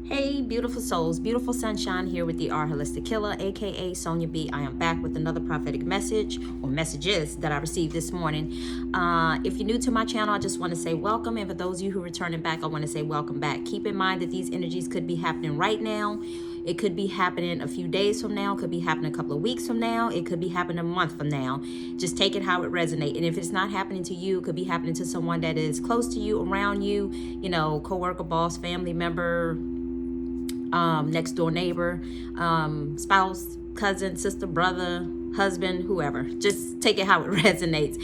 Hey, beautiful souls, beautiful sunshine here with the R Holistic Killer, aka Sonia B. I am back with another prophetic message or messages that I received this morning. If you're new to my channel, I just want to say welcome. And for those of you who are returning back, I want to say welcome back. Keep in mind that these energies could be happening right now. It could be happening a few days from now. It could be happening a couple of weeks from now. It could be happening a month from now. Just take it how it resonates. And if it's not happening to you, it could be happening to someone that is close to you, around you, coworker, boss, family member, next door neighbor, spouse, cousin, sister, brother, husband, whoever. Just take it how it resonates.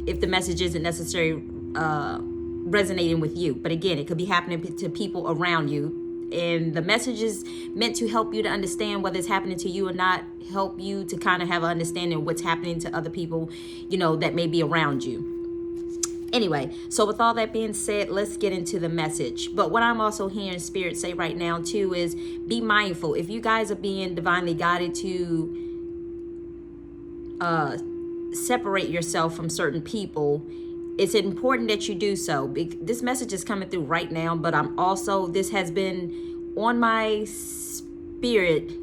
If the message isn't necessarily resonating with you. But again, it could be happening to people around you. And the message is meant to help you to understand whether it's happening to you or not, help you to kind of have an understanding of what's happening to other people, that may be around you. Anyway, so with all that being said, let's get into the message. But what I'm also hearing Spirit say right now too is be mindful. If you guys are being divinely guided to separate yourself from certain people, it's important that you do so. This message is coming through right now, but this has been on my spirit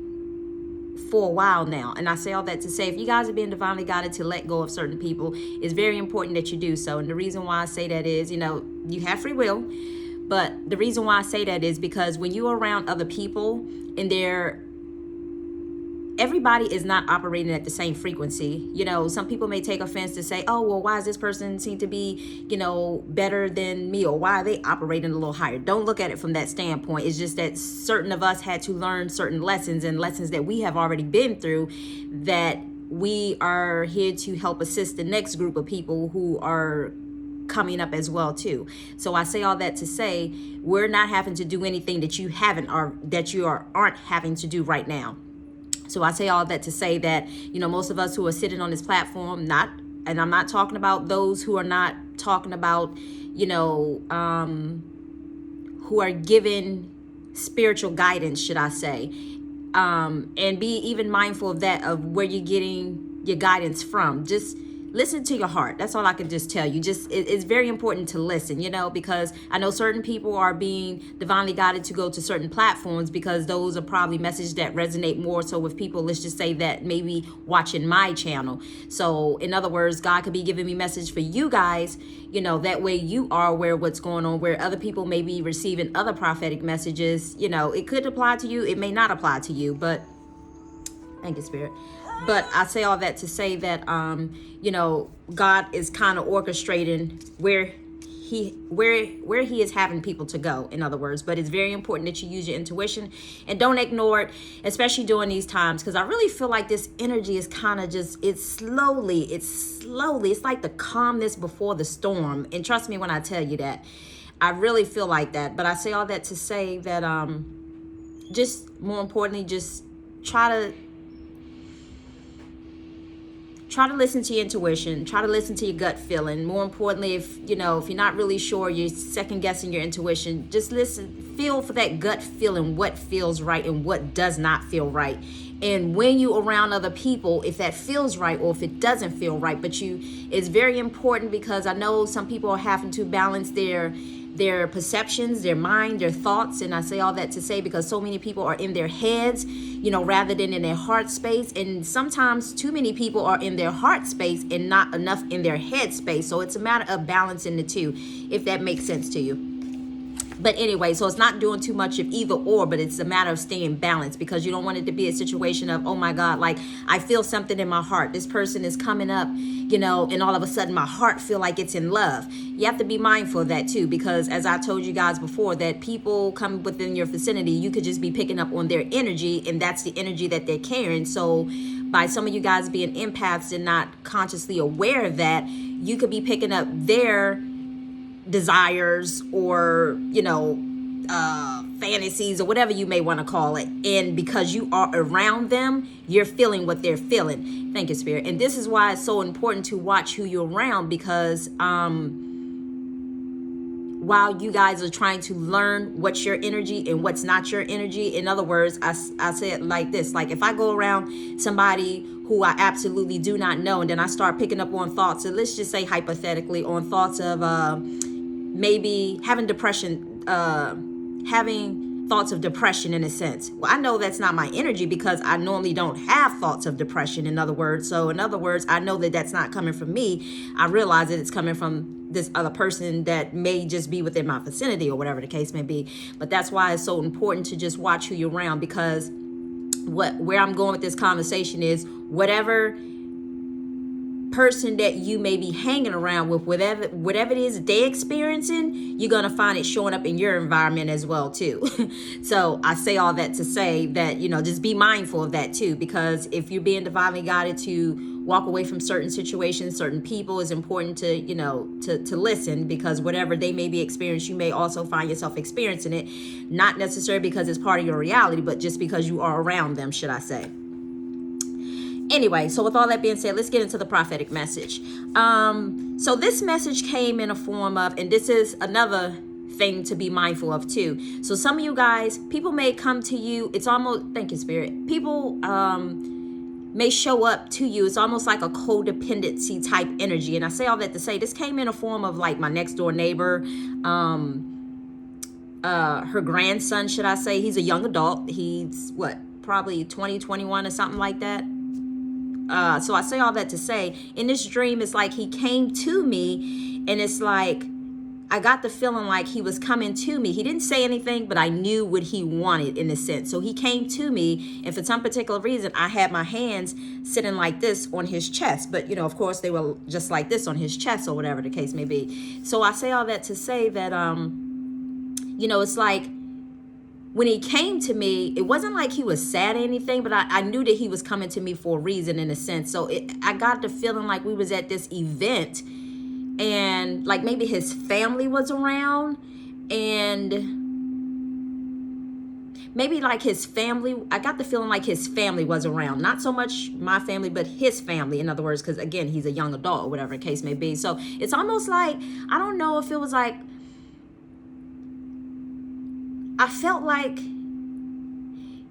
for a while now. And I say all that to say, if you guys are being divinely guided to let go of certain people, it's very important that you do so. And the reason why I say that is, you have free will. But the reason why I say that is because when you're around other people and everybody is not operating at the same frequency. Some people may take offense to say, oh, well, why does this person seem to be, better than me? Or why are they operating a little higher? Don't look at it from that standpoint. It's just that certain of us had to learn certain lessons and lessons that we have already been through, that we are here to help assist the next group of people who are coming up as well too. So I say all that to say, we're not having to do anything that you aren't having to do right now. So I say all that to say that, most of us who are sitting on this platform, and I'm not talking about those who are not talking about, who are given spiritual guidance, should I say, and be even mindful of that, of where you're getting your guidance from. Just listen to your heart. That's all I can just tell you. It's very important to listen, because I know certain people are being divinely guided to go to certain platforms because those are probably messages that resonate more so with people, let's just say, that maybe watching my channel. So in other words, God could be giving me message for you guys, that way you are aware of what's going on, where other people may be receiving other prophetic messages. It could apply to you. It may not apply to you, but thank you, Spirit. But I say all that to say that, God is kind of orchestrating where he is having people to go, in other words. But it's very important that you use your intuition and don't ignore it, especially during these times, because I really feel like this energy is kind of it's slowly, it's like the calmness before the storm. And trust me when I tell you that, I really feel like that. But I say all that to say that, just more importantly, just try to listen to your intuition. Try to listen to your gut feeling. More importantly, if you're not really sure, you're second guessing your intuition, just listen, feel for that gut feeling, what feels right and what does not feel right. And when you around other people, if that feels right or if it doesn't feel right, it's very important, because I know some people are having to balance their perceptions, their mind, their thoughts. And I say all that to say because so many people are in their heads, rather than in their heart space. And sometimes too many people are in their heart space and not enough in their head space. So it's a matter of balancing the two, if that makes sense to you. But anyway, so it's not doing too much of either or, but it's a matter of staying balanced, because you don't want it to be a situation of, oh my God, like I feel something in my heart. This person is coming up, and all of a sudden my heart feel like it's in love. You have to be mindful of that too, because as I told you guys before, that people come within your vicinity, you could just be picking up on their energy, and that's the energy that they're carrying. So by some of you guys being empaths and not consciously aware of that, you could be picking up their desires or fantasies or whatever you may want to call it, and because you are around them, you're feeling what they're feeling. Thank you, Spirit. And this is why it's so important to watch who you're around, because while you guys are trying to learn what's your energy and what's not your energy, in other words, I say it like this, like if I go around somebody who I absolutely do not know, and then I start picking up on thoughts, and let's just say hypothetically on thoughts of maybe having depression, having thoughts of depression in a sense. Well, I know that's not my energy because I normally don't have thoughts of depression, in other words. So in other words, I know that that's not coming from me. I realize that it's coming from this other person that may just be within my vicinity or whatever the case may be. But that's why it's so important to just watch who you're around, because where I'm going with this conversation is whatever person that you may be hanging around with, whatever it is that they're experiencing, you're going to find it showing up in your environment as well too. So I say all that to say that, just be mindful of that too, because if you're being divinely guided to walk away from certain situations, certain people, it's important to, to listen, because whatever they may be experiencing, you may also find yourself experiencing it, not necessarily because it's part of your reality, but just because you are around them, should I say. Anyway, so with all that being said, let's get into the prophetic message. So this message came in a form of, and this is another thing to be mindful of too. So some of you guys, people may come to you. It's almost, thank you, Spirit. People may show up to you. It's almost like a codependency type energy. And I say all that to say, this came in a form of like my next door neighbor, her grandson, should I say. He's a young adult. He's probably 20, 21 or something like that. So I say all that to say, in this dream, it's like he came to me, and it's like I got the feeling like he was coming to me. He didn't say anything, but I knew what he wanted in a sense. So he came to me, and for some particular reason, I had my hands sitting like this on his chest. But, of course, they were just like this on his chest or whatever the case may be. So I say all that to say that, it's like, when he came to me, it wasn't like he was sad or anything, but I knew that he was coming to me for a reason in a sense. So I got the feeling like we was at this event, and like maybe his family was around, and maybe like his family, I got the feeling like his family was around. Not so much my family, but his family, in other words, because again, he's a young adult or whatever the case may be. So it's almost like, I don't know if it was like, I felt like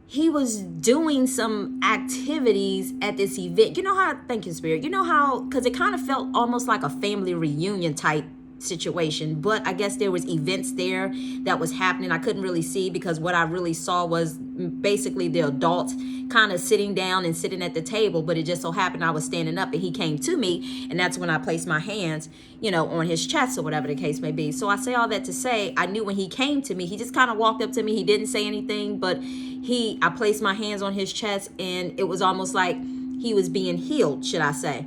he was doing some activities at this event. You know how, thank you, Spirit. You know how, because it kind of felt almost like a family reunion type situation, but I guess there was events there that was happening. I couldn't really see, because what I really saw was basically the adults kind of sitting down and sitting at the table, but it just so happened I was standing up and he came to me, and that's when I placed my hands, on his chest or whatever the case may be. So I say all that to say, I knew when he came to me, he just kind of walked up to me. He didn't say anything, but I placed my hands on his chest, and it was almost like he was being healed, should I say.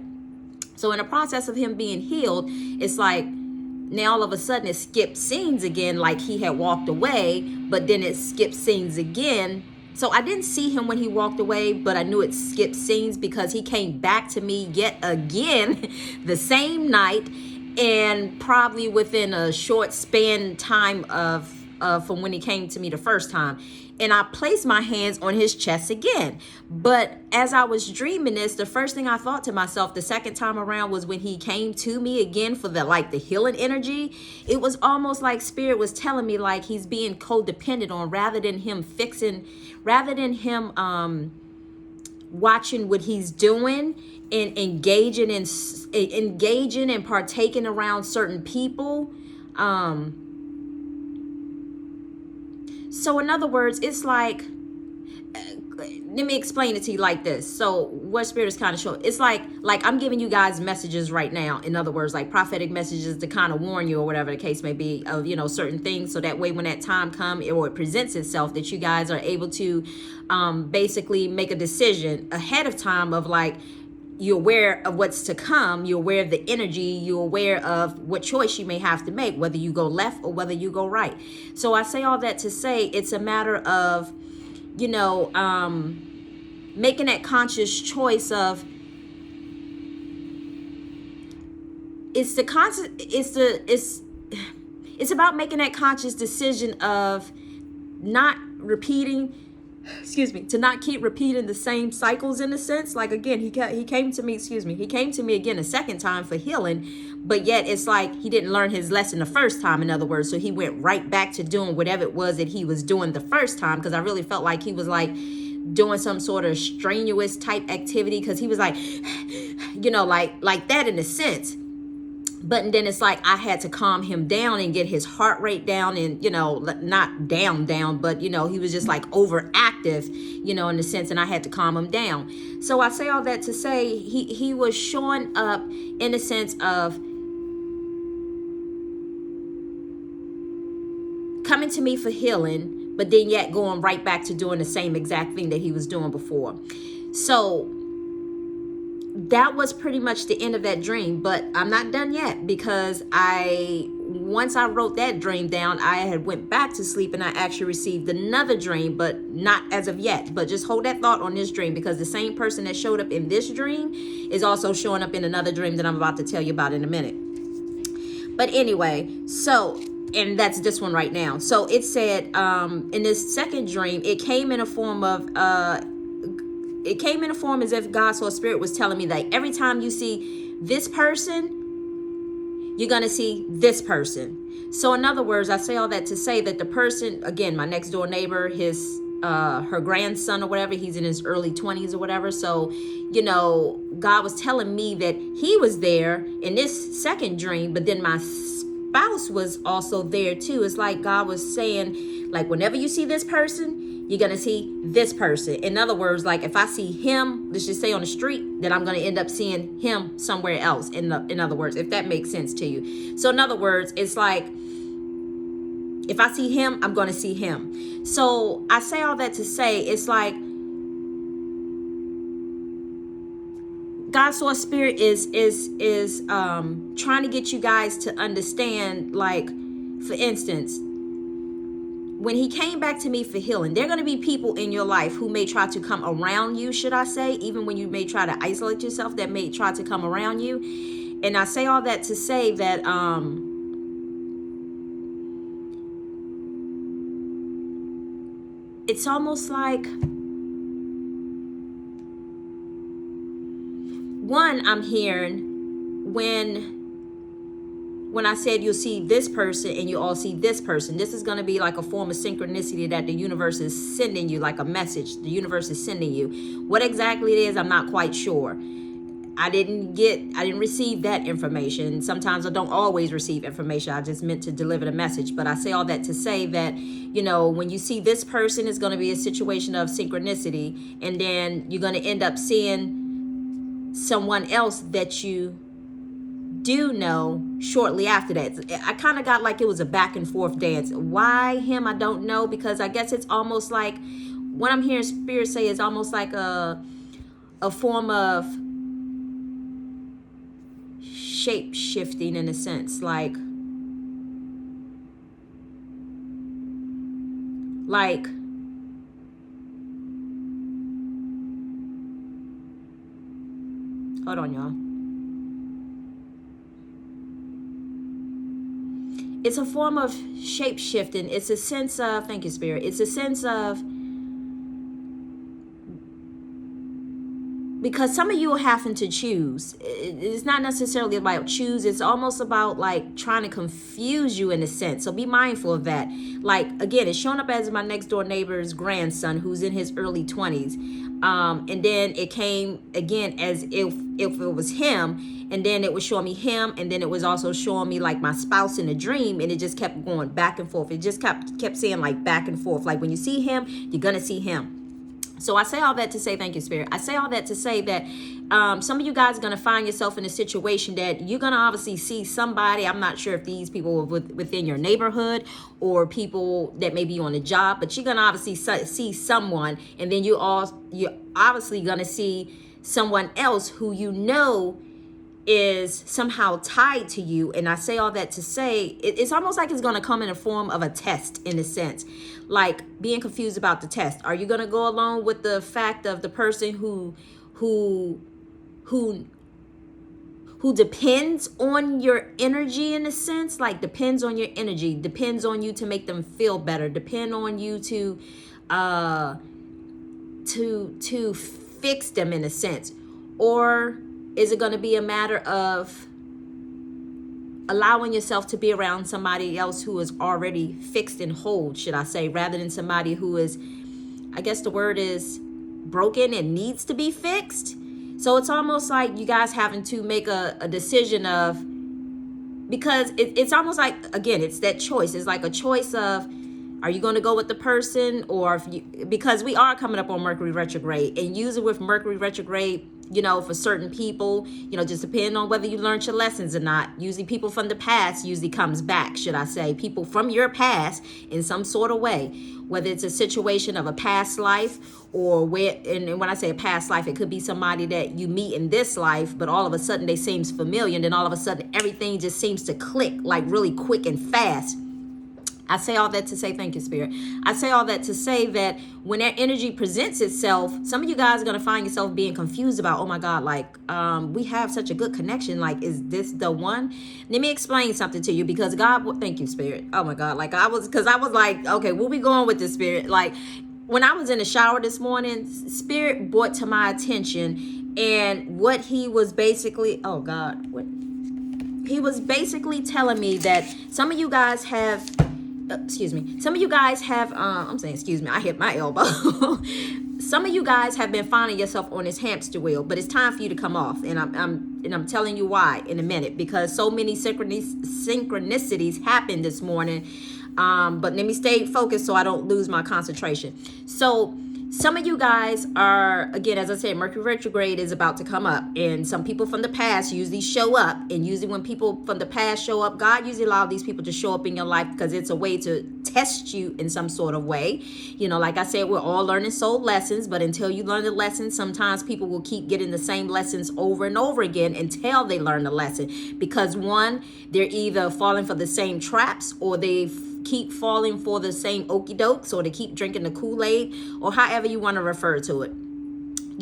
So in the process of him being healed, it's like, now all of a sudden it skipped scenes again, like he had walked away, but then it skipped scenes again. So I didn't see him when he walked away, but I knew it skipped scenes because he came back to me yet again the same night, and probably within a short span time of from when he came to me the first time. And I placed my hands on his chest again. But as I was dreaming this, the first thing I thought to myself the second time around was when he came to me again for the healing energy. It was almost like Spirit was telling me like he's being codependent on, rather than him watching what he's doing and engaging and partaking around certain people. So in other words, it's like, let me explain it to you like this. So what Spirit is kind of showing, it's like I'm giving you guys messages right now. In other words, like prophetic messages to kind of warn you or whatever the case may be of, certain things. So that way, when that time comes or it presents itself, that you guys are able to basically make a decision ahead of time of like, you're aware of what's to come. You're aware of the energy. You're aware of what choice you may have to make, whether you go left or whether you go right. So I say all that to say it's a matter of, making that conscious choice of, it's about making that conscious decision of not repeating, to not keep repeating the same cycles in a sense. Like again, he came to me again a second time for healing, but yet it's like he didn't learn his lesson the first time, in other words. So he went right back to doing whatever it was that he was doing the first time, because I really felt like he was like doing some sort of strenuous type activity, because he was like, like that in a sense. But then it's like I had to calm him down and get his heart rate down, and not down, but he was just like overactive, in the sense, and I had to calm him down. So I say all that to say he was showing up in the sense of coming to me for healing, but then yet going right back to doing the same exact thing that he was doing before. So that was pretty much the end of that dream, but I'm not done yet, because once I wrote that dream down, I had went back to sleep and I actually received another dream, but not as of yet. But just hold that thought on this dream, because the same person that showed up in this dream is also showing up in another dream that I'm about to tell you about in a minute. But anyway, and that's this one right now. So it said, in this second dream, it came in a form as if God's Holy Spirit was telling me that every time you see this person, you're going to see this person. So in other words, I say all that to say that the person, again, my next door neighbor, her grandson or whatever, he's in his early 20s or whatever. So, God was telling me that he was there in this second dream, but then my spouse was also there too. It's like God was saying, like, whenever you see this person, you're going to see this person. In other words, like if I see him, let's just say on the street, then I'm going to end up seeing him somewhere else. In other words, if that makes sense to you. So in other words, it's like, if I see him, I'm going to see him. So I say all that to say, it's like God's Source Spirit is trying to get you guys to understand, like, for instance, when he came back to me for healing, there are going to be people in your life who may try to come around you, should I say, even when you may try to isolate yourself, that may try to come around you. And I say all that to say that it's almost like, one, I'm hearing when I said you'll see this person and you all see this person, this is going to be like a form of synchronicity that the universe is sending you, like a message the universe is sending you. What exactly it is, I'm not quite sure. I didn't receive that information. Sometimes I don't always receive information. I just meant to deliver the message. But I say all that to say that, when you see this person, it's going to be a situation of synchronicity. And then you're going to end up seeing someone else that you do know shortly after that. I kind of got like it was a back and forth dance. Why him? I don't know, because I guess it's almost like what I'm hearing Spirit say is almost like a form of shape shifting, in a sense, like hold on, y'all. It's a form of shape shifting. It's a sense of, thank you, Spirit. It's a sense of, because some of you are having to choose. It's not necessarily about choose. It's almost about like trying to confuse you in a sense. So be mindful of that. Like, again, it's showing up as my next door neighbor's grandson who's in his early 20s. And then it came again as if it was him. And then it was showing me him. And then it was also showing me like my spouse in a dream. And it just kept going back and forth. It just kept saying like back and forth. Like when you see him, you're going to see him. So I say all that to say, thank you, Spirit. I say all that to say that some of you guys are going to find yourself in a situation that you're going to obviously see somebody. I'm not sure if these people are within your neighborhood or people that may be on a job, but you're going to obviously see someone, and then you're obviously going to see someone else who is somehow tied to you. And I say all that to say it's almost like it's going to come in a form of a test, in a sense, like being confused about the test. Are you going to go along with the fact of the person who depends on your energy, in a sense, like depends on your energy, depends on you to make them feel better, depend on you to fix them, in a sense? Or is it going to be a matter of allowing yourself to be around somebody else who is already fixed and whole, should I say, rather than somebody who is, I guess the word is, broken and needs to be fixed? So it's almost like you guys having to make a decision of, because it's almost like, again, it's that choice. It's like a choice of, are you going to go with the person, or if you, because we are coming up on Mercury retrograde, and usually with Mercury retrograde, for certain people, just depending on whether you learned your lessons or not, usually people from the past usually comes back, should I say, people from your past in some sort of way, whether it's a situation of a past life, or and when I say a past life, it could be somebody that you meet in this life, but all of a sudden they seems familiar, and then all of a sudden everything just seems to click like really quick and fast. I say all that to say, thank you, Spirit. I say all that to say that when that energy presents itself, some of you guys are going to find yourself being confused about, oh my God, like, we have such a good connection. Like, is this the one? Let me explain something to you, because God, thank you, Spirit. Oh my God. Like I was like, okay, where we going with this, Spirit? Like when I was in the shower this morning, Spirit brought to my attention, and what he was basically, oh God, what? He was basically telling me that some of you guys have, some of you guys have, I'm saying, excuse me, I hit my elbow. Some of you guys have been finding yourself on this hamster wheel, but it's time for you to come off. And I'm telling you why in a minute, because so many synchronicities happened this morning. But let me stay focused so I don't lose my concentration. So some of you guys are, again, as I said, Mercury retrograde is about to come up, and some people from the past usually show up. And usually when people from the past show up, God usually allows these people to show up in your life because it's a way to test you in some sort of way. Like I said, we're all learning soul lessons, but until you learn the lesson, sometimes people will keep getting the same lessons over and over again until they learn the lesson. Because one, they're either falling for the same traps, or they keep falling for the same okie dokes, or they keep drinking the Kool-Aid, or however you want to refer to it,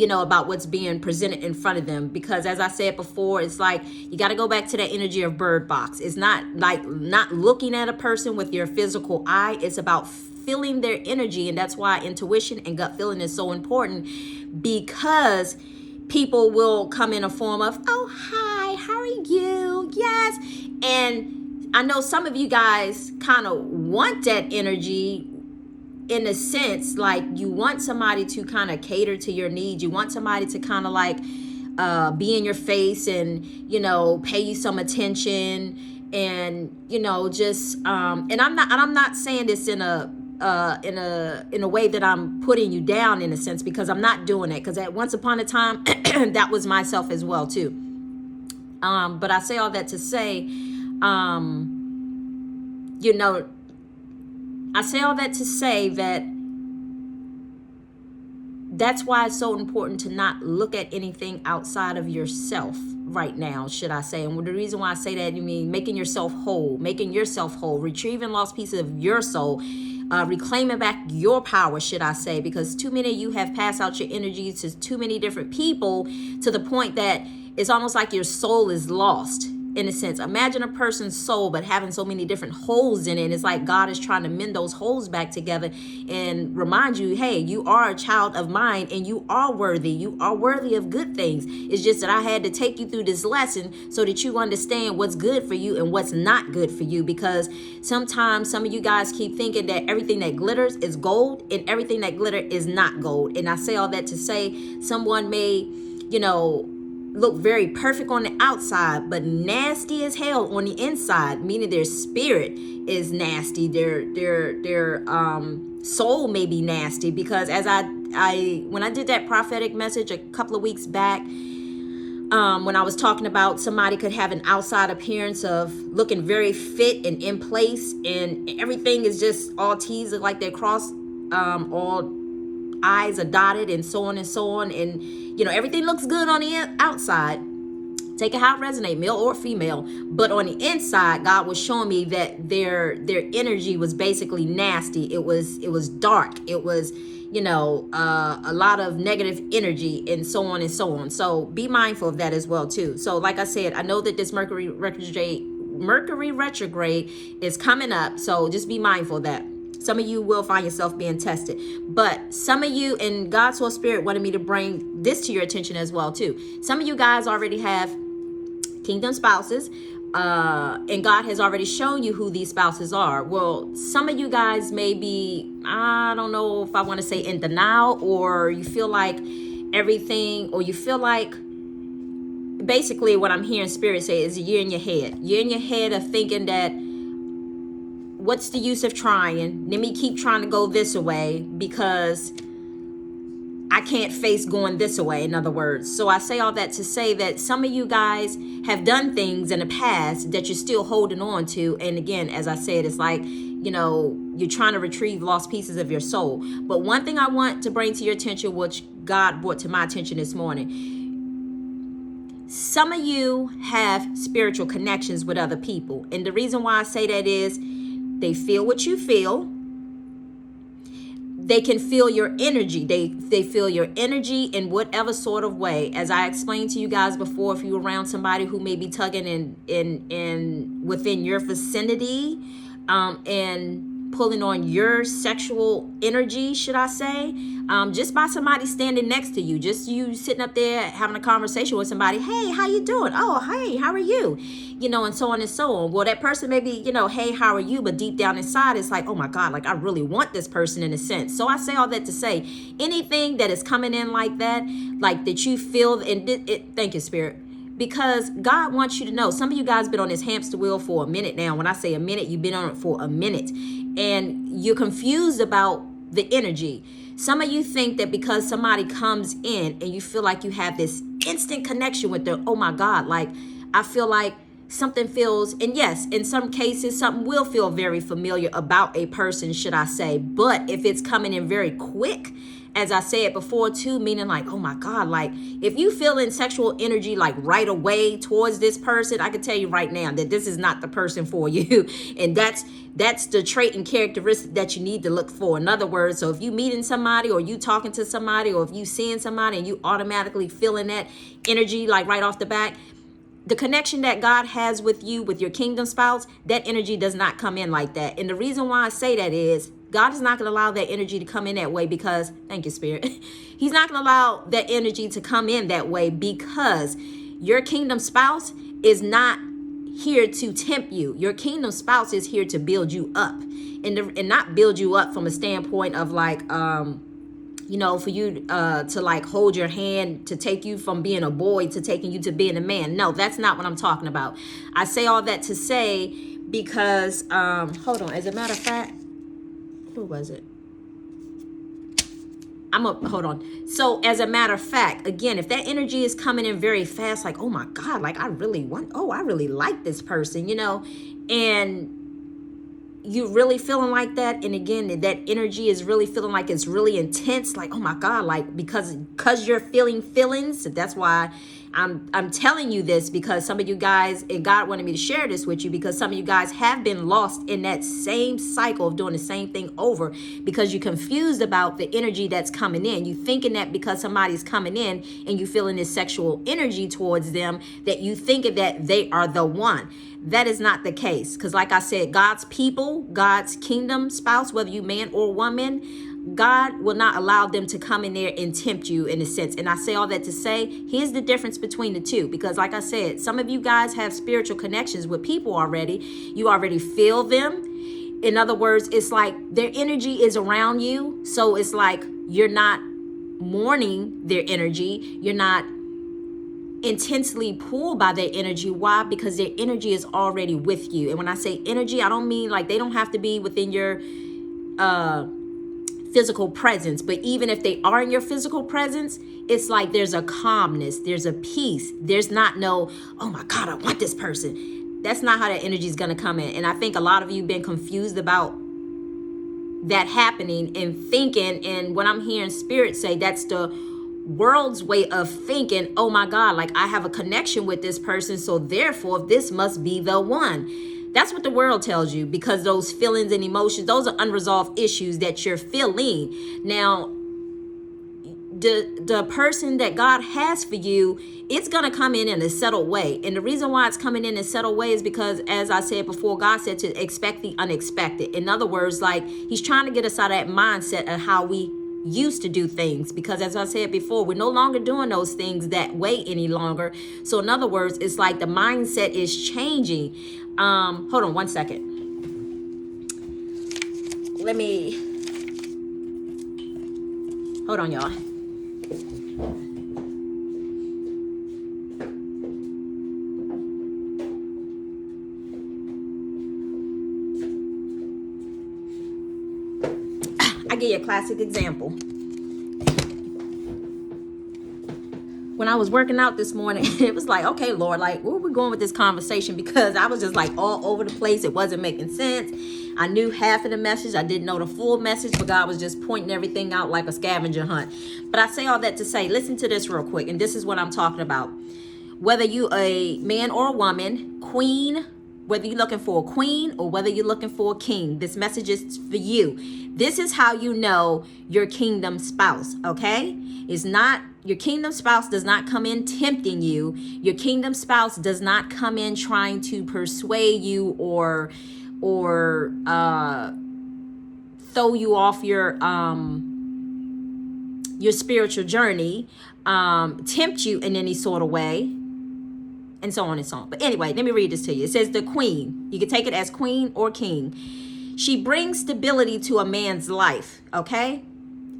about what's being presented in front of them. Because as I said before, it's like you got to go back to that energy of bird box. It's not like not looking at a person with your physical eye. It's about feeling their energy. And that's why intuition and gut feeling is so important, because people will come in a form of, oh, hi, how are you? Yes. And I know some of you guys kind of want that energy, in a sense, like you want somebody to kind of cater to your needs. You want somebody to kind of like be in your face and, pay you some attention, and, just and I'm not saying this in a way that I'm putting you down, in a sense, because I'm not doing it, because at once upon a time that was myself as well too. But I say all that to say, I say all that to say that that's why it's so important to not look at anything outside of yourself right now, should I say. And the reason why I say that, making yourself whole, retrieving lost pieces of your soul, reclaiming back your power, should I say, because too many of you have passed out your energy to too many different people, to the point that it's almost like your soul is lost. In a sense, imagine a person's soul but having so many different holes in it. And it's like God is trying to mend those holes back together and remind you, hey, you are a child of mine, and you are worthy. You are worthy of good things. It's just that I had to take you through this lesson so that you understand what's good for you and what's not good for you. Because sometimes some of you guys keep thinking that everything that glitters is gold, and everything that glitters is not gold. And I say all that to say, someone may, look very perfect on the outside, but nasty as hell on the inside, meaning their spirit is nasty. Their soul may be nasty, because as when I did that prophetic message a couple of weeks back, when I was talking about somebody could have an outside appearance of looking very fit and in place, and everything is just all T's look like they're crossed, all I's are dotted, and so on and so on, and everything looks good on the outside. Take it how it resonates, male or female. But on the inside, God was showing me that their energy was basically nasty. It was dark. It was, a lot of negative energy, and so on and so on. So be mindful of that as well too. So like I said, I know that this Mercury retrograde is coming up. So just be mindful of that. Some of you will find yourself being tested, but some of you, and God's Soul Spirit wanted me to bring this to your attention as well too. Some of you guys already have kingdom spouses, and God has already shown you who these spouses are. Well, some of you guys may be, I don't know if I want to say in denial, or you feel like everything, or you feel like basically what I'm hearing Spirit say is you're in your head. You're in your head of thinking that, what's the use of trying? Let me keep trying to go this way because I can't face going this way, in other words. So I say all that to say that some of you guys have done things in the past that you're still holding on to. And again, as I said, it's like, you're trying to retrieve lost pieces of your soul. But one thing I want to bring to your attention, which God brought to my attention this morning, some of you have spiritual connections with other people. And the reason why I say that is they feel what you feel. They can feel your energy. They feel your energy in whatever sort of way. As I explained to you guys before, if you're around somebody who may be tugging in within your vicinity, and pulling on your sexual energy, should I say, just by somebody standing next to you, just you sitting up there having a conversation with somebody. Hey, how you doing? Oh, hey, how are you? And so on and so on. Well, that person may be, hey, how are you? But deep down inside, it's like, oh my God, like I really want this person in a sense. So I say all that to say, anything that is coming in like that you feel, and thank you, Spirit. Because God wants you to know, some of you guys been on this hamster wheel for a minute now. When I say a minute, you've been on it for a minute. And you're confused about the energy. Some of you think that because somebody comes in and you feel like you have this instant connection with them, oh my God, like I feel like something feels, and yes, in some cases, something will feel very familiar about a person, should I say. But if it's coming in very quick, as I said before too, meaning like, oh my God, like if you feel in sexual energy like right away towards this person, I can tell you right now that this is not the person for you. And that's the trait and characteristic that you need to look for. In other words, so if you meeting somebody or you talking to somebody or if you seeing somebody and you automatically feeling that energy like right off the bat, the connection that God has with you, with your kingdom spouse, that energy does not come in like that. And the reason why I say that is God is not going to allow that energy to come in that way because, thank you, Spirit. He's not going to allow that energy to come in that way because your kingdom spouse is not here to tempt you. Your kingdom spouse is here to build you up and not build you up from a standpoint of like, for you to like hold your hand to take you from being a boy to taking you to being a man. No, that's not what I'm talking about. I say all that to say because, hold on. As a matter of fact, who was it? Hold on. So as a matter of fact, again, if that energy is coming in very fast, like, oh my God, like I really like this person, and you really feeling like that, and again that energy is really feeling like it's really intense, like oh my God, like because you're feeling feelings. That's why I'm telling you this, because some of you guys, and God wanted me to share this with you, because some of you guys have been lost in that same cycle of doing the same thing over, because you're confused about the energy that's coming in. You thinking that because somebody's coming in and you feeling this sexual energy towards them, that you thinking that they are the one. That is not the case. Because like I said, God's people, God's kingdom spouse, whether you man or woman, God will not allow them to come in there and tempt you in a sense. And I say all that to say, here's the difference between the two. Because like I said, some of you guys have spiritual connections with people already. You already feel them. In other words, it's like their energy is around you. So it's like you're not mourning their energy. You're not intensely pulled by their energy. Why? Because their energy is already with you. And when I say energy, I don't mean like they don't have to be within your physical presence, but even if they are in your physical presence, it's like there's a calmness, there's a peace, there's not no, oh my God, I want this person. That's not how that energy is going to come in. And I think a lot of you been confused about that happening and thinking, and what I'm hearing Spirit say, that's the world's way of thinking, oh my God, like I have a connection with this person, so therefore this must be the one. That's what the world tells you, because those feelings and emotions, those are unresolved issues that you're feeling. Now, the person that God has for you, it's going to come in a settled way. And the reason why it's coming in a settled way is because, as I said before, God said to expect the unexpected. In other words, like he's trying to get us out of that mindset of how we used to do things, because as I said before, we're no longer doing those things that way any longer. So in other words, it's like the mindset is changing. Hold on one second. Hold on, y'all. I give you a classic example. When I was working out this morning, it was like, okay, Lord, like, where are we going with this conversation? Because I was just like all over the place. It wasn't making sense. I knew half of the message. I didn't know the full message, but God was just pointing everything out like a scavenger hunt. But I say all that to say, listen to this real quick. And this is what I'm talking about. Whether you a man or a woman, queen, whether you're looking for a queen or whether you're looking for a king, this message is for you. This is how you know your kingdom spouse, okay? It's not, your kingdom spouse does not come in tempting you. Your kingdom spouse does not come in trying to persuade you or throw you off your spiritual journey, tempt you in any sort of way, and so on and so on. But anyway, let me read this to you. It says the queen. You can take it as queen or king. She brings stability to a man's life, okay?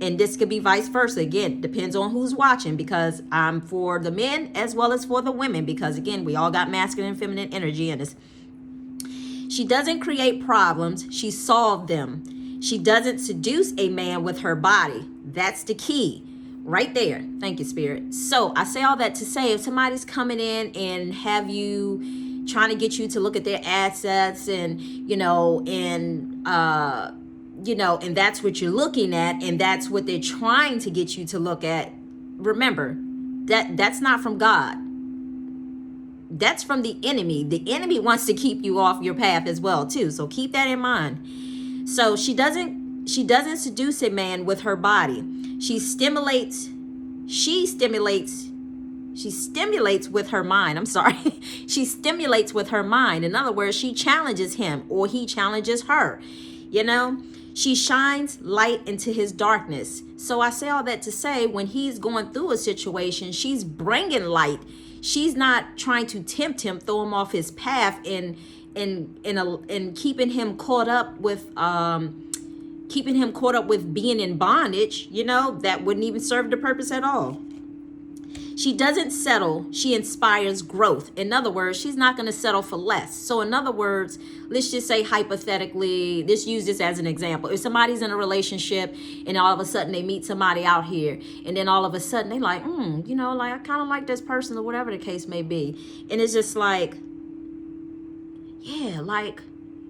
And this could be vice versa. Again, depends on who's watching, because I'm for the men as well as for the women, because again, we all got masculine and feminine energy in us. She doesn't create problems. She solves them. She doesn't seduce a man with her body. That's the key right there. Thank you, Spirit. So I say all that to say, if somebody's coming in and have you trying to get you to look at their assets and, and that's what you're looking at, and that's what they're trying to get you to look at, remember, that's not from God. That's from the enemy. The enemy wants to keep you off your path as well, too. So keep that in mind. So she doesn't seduce a man with her body. She stimulates with her mind. I'm sorry. She stimulates with her mind. In other words, she challenges him or he challenges her. She shines light into his darkness. So I say all that to say, when he's going through a situation, she's bringing light. She's not trying to tempt him, throw him off his path, and keeping him caught up with being in bondage. That wouldn't even serve the purpose at all. She doesn't settle. She inspires growth. In other words, she's not going to settle for less. So in other words, let's just say hypothetically, let's use this as an example. If somebody's in a relationship and all of a sudden they meet somebody out here, and then all of a sudden they like, I kind of like this person, or whatever the case may be. And it's just like, yeah, like,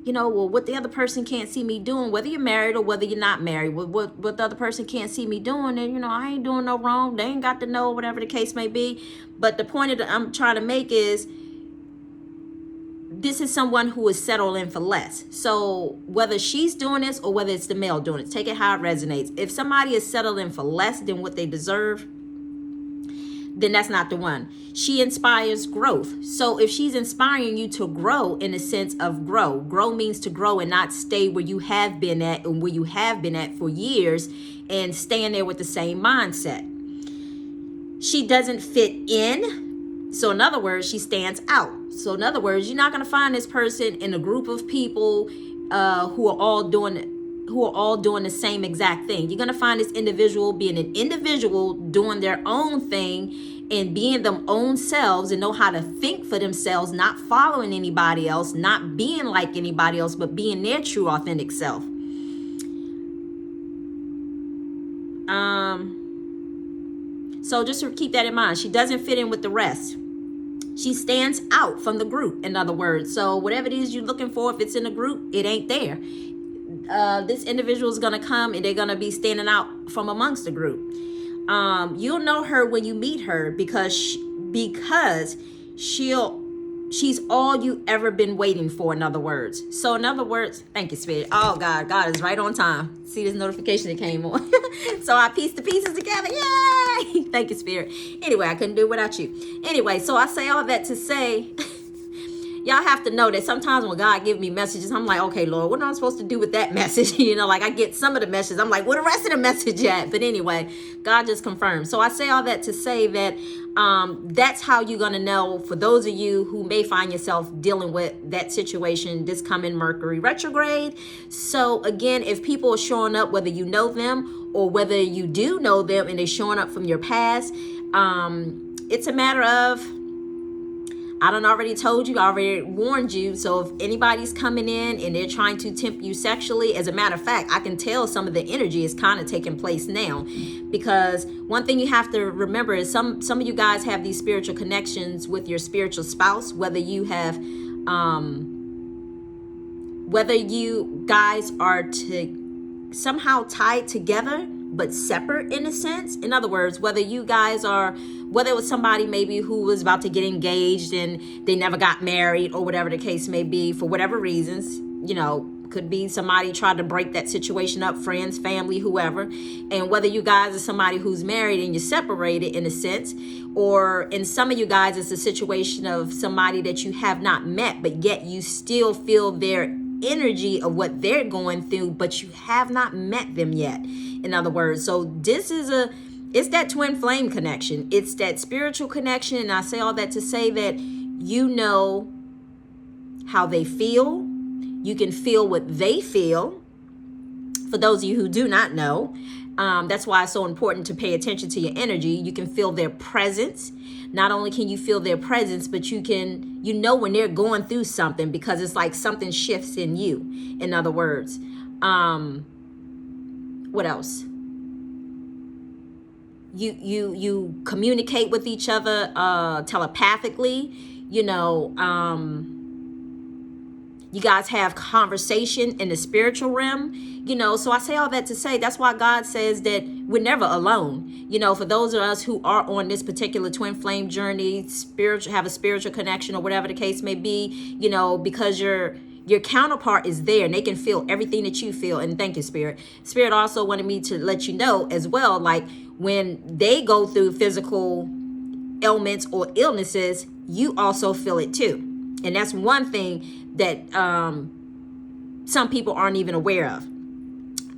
what the other person can't see me doing, whether you're married or whether you're not married, what the other person can't see me doing, and, I ain't doing no wrong. They ain't got to know, whatever the case may be. But the point that I'm trying to make is, this is someone who is settling for less. So whether she's doing this or whether it's the male doing it, take it how it resonates. If somebody is settling for less than what they deserve, then that's not the one. She inspires growth. So if she's inspiring you to grow, in a sense of grow means to grow and not stay where you have been at and where you have been at for years and staying there with the same mindset. She doesn't fit in. So in other words, she stands out. So in other words, you're not going to find this person in a group of people who are all doing the same exact thing. You're going to find this individual being an individual, doing their own thing and being them own selves, and know how to think for themselves, not following anybody else, not being like anybody else, but being their true authentic self. So just to keep that in mind, she doesn't fit in with the rest. She stands out from the group, in other words. So whatever it is you're looking for, if it's in a group, it ain't there. This individual is going to come and they're going to be standing out from amongst the group. You'll know her when you meet her because she's all you ever been waiting for, in other words. So in other words, thank you, Spirit. Oh, God is right on time. See this notification that came on. So I pieced the pieces together. Yay! Thank you, Spirit. Anyway, I couldn't do it without you. Anyway, so I say all that to say, y'all have to know that sometimes when God gives me messages, I'm like, okay, Lord, what am I supposed to do with that message? Like I get some of the messages. I'm like, where the rest of the message at? But anyway, God just confirmed. So I say all that to say that that's how you're going to know, for those of you who may find yourself dealing with that situation this coming Mercury retrograde. So again, if people are showing up, whether you know them or whether you do know them and they're showing up from your past, it's a matter of, I done already told you, I already warned you. So if anybody's coming in and they're trying to tempt you sexually, as a matter of fact, I can tell some of the energy is kind of taking place now, because one thing you have to remember is some of you guys have these spiritual connections with your spiritual spouse, whether you have, whether you guys are somehow tied together but separate in a sense. In other words, whether you guys are, whether it was somebody maybe who was about to get engaged and they never got married, or whatever the case may be, for whatever reasons, you know, could be somebody tried to break that situation up, friends, family, whoever. And whether you guys are somebody who's married and you're separated in a sense, or in some of you guys it's a situation of somebody that you have not met, but yet you still feel their energy of what they're going through, but you have not met them yet. In other words, so this is it's that twin flame connection. It's that spiritual connection. And I say all that to say that you know how they feel. You can feel what they feel. For those of you who do not know, that's why it's so important to pay attention to your energy. You can feel their presence. Not only can you feel their presence, but you know when they're going through something, because it's like something shifts in you. In other words, what else? You communicate with each other telepathically. You know, you guys have conversation in the spiritual realm, you know. So I say all that to say that's why God says that we're never alone. You know, for those of us who are on this particular twin flame journey, have a spiritual connection or whatever the case may be, you know, because your counterpart is there and they can feel everything that you feel. And thank you, Spirit. Spirit also wanted me to let you know as well, like when they go through physical ailments or illnesses, you also feel it too. And that's one thing that some people aren't even aware of.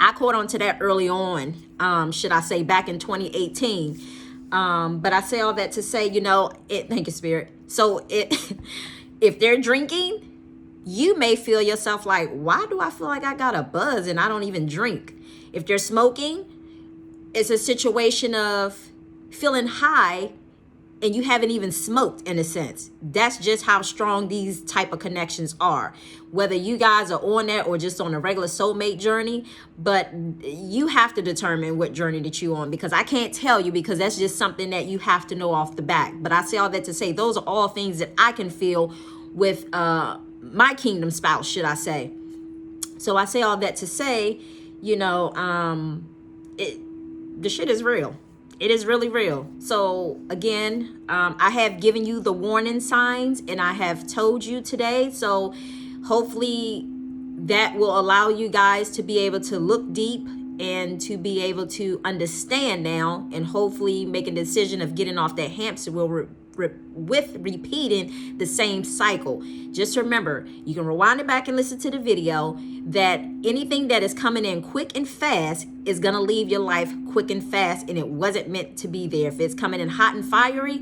I caught on to that early on, should I say back in 2018. But I say all that to say, you know, thank you, Spirit. So if they're drinking, you may feel yourself like, why do I feel like I got a buzz and I don't even drink? If they're smoking, it's a situation of feeling high and you haven't even smoked in a sense. That's just how strong these type of connections are. Whether you guys are on that or just on a regular soulmate journey, but you have to determine what journey that you're on, because I can't tell you, because that's just something that you have to know off the bat. But I say all that to say those are all things that I can feel with my kingdom spouse, should I say. So I say all that to say, you know, the shit is real. It is really real. So again, I have given you the warning signs and I have told you today. So hopefully that will allow you guys to be able to look deep and to be able to understand now, and hopefully make a decision of getting off that hamster wheel with repeating the same cycle. Just remember, you can rewind it back and listen to the video, that anything that is coming in quick and fast is going to leave your life quick and fast, and it wasn't meant to be there. If it's coming in hot and fiery,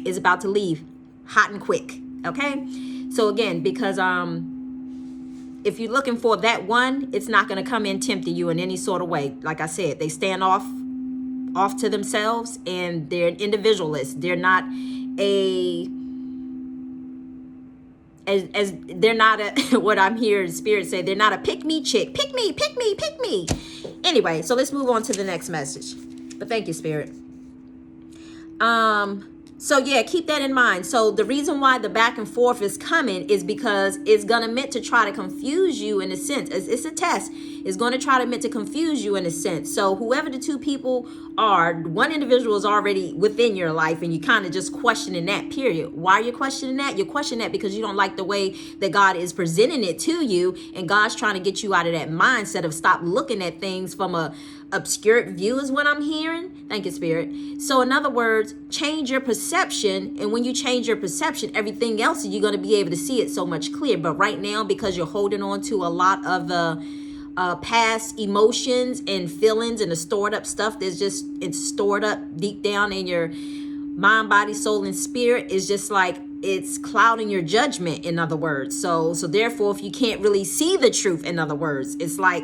it's about to leave hot and quick. Okay? So again, because if you're looking for that one, it's not going to come in tempting you in any sort of way. Like I said, they stand off to themselves, and they're an individualist. They're not they're not a what I'm hearing Spirit say, they're not a pick me chick. Pick me. Anyway, so let's move on to the next message. But thank you, Spirit. So yeah, keep that in mind. So the reason why the back and forth is coming is because it's gonna meant to try to confuse you in a sense. It's a test. It's going to try to meant to confuse you in a sense. So whoever the two people are, one individual is already within your life, and you kind of just questioning that, period. Why are you questioning that? You're questioning that because you don't like the way that God is presenting it to you, and God's trying to get you out of that mindset of stop looking at things from a obscured view is what I'm hearing. Thank you, Spirit. So in other words, change your perception, and when you change your perception, everything else, you're going to be able to see it so much clearer. But right now, because you're holding on to a lot of the past emotions and feelings and the stored up stuff it's stored up deep down in your mind, body, soul, and spirit, is just like it's clouding your judgment, in other words. So therefore, if you can't really see the truth, in other words, it's like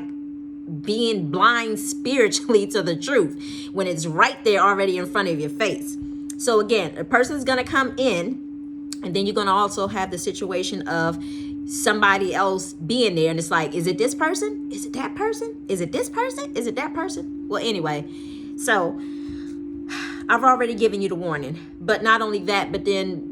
being blind spiritually to the truth when it's right there already in front of your face. So again, a person's going to come in And then you're going to also have the situation of somebody else being there. And it's like, is it this person? Is it that person? Is it this person? Is it that person? Well, anyway, so I've already given you the warning. But not only that, but then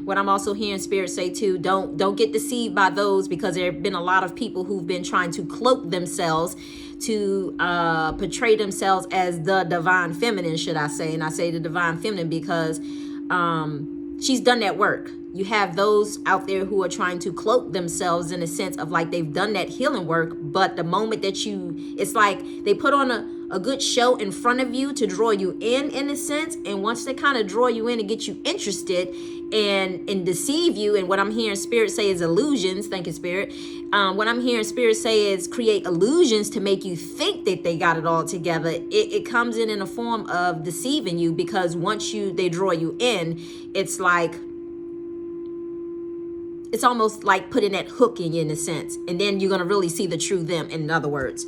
what I'm also hearing Spirit say too, don't get deceived by those, because there have been a lot of people who've been trying to cloak themselves, to portray themselves as the divine feminine, should I say. And I say the divine feminine because she's done that work. You have those out there who are trying to cloak themselves in a sense of like they've done that healing work, but the moment that it's like they put on a good show in front of you to draw you in a sense. And once they kind of draw you in and get you interested and deceive you, and what I'm hearing Spirit say is illusions. Thank you, Spirit. What I'm hearing Spirit say is create illusions to make you think that they got it all together. It comes in a form of deceiving you, because once they draw you in, it's like, it's almost like putting that hook in you in a sense. And then you're going to really see the true them, in other words.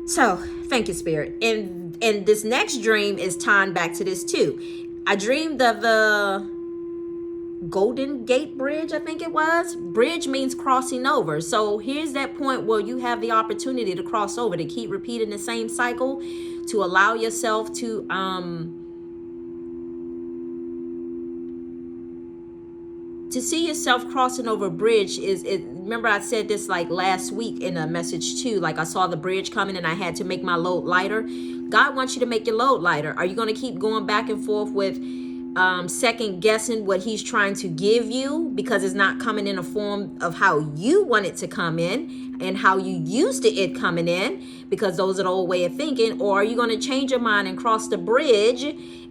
So thank you, Spirit. And this next dream is tying back to this too. I dreamed of the Golden Gate Bridge, I think it was. Bridge means crossing over. So here's that point where you have the opportunity to cross over, to keep repeating the same cycle, to allow yourself to see yourself crossing over a bridge. Remember I said this like last week in a message too, like I saw the bridge coming and I had to make my load lighter. God wants you to make your load lighter. Are you going to keep going back and forth with second guessing what he's trying to give you, because it's not coming in a form of how you want it to come in and how you used to it coming in, because those are the old way of thinking? Or are you going to change your mind and cross the bridge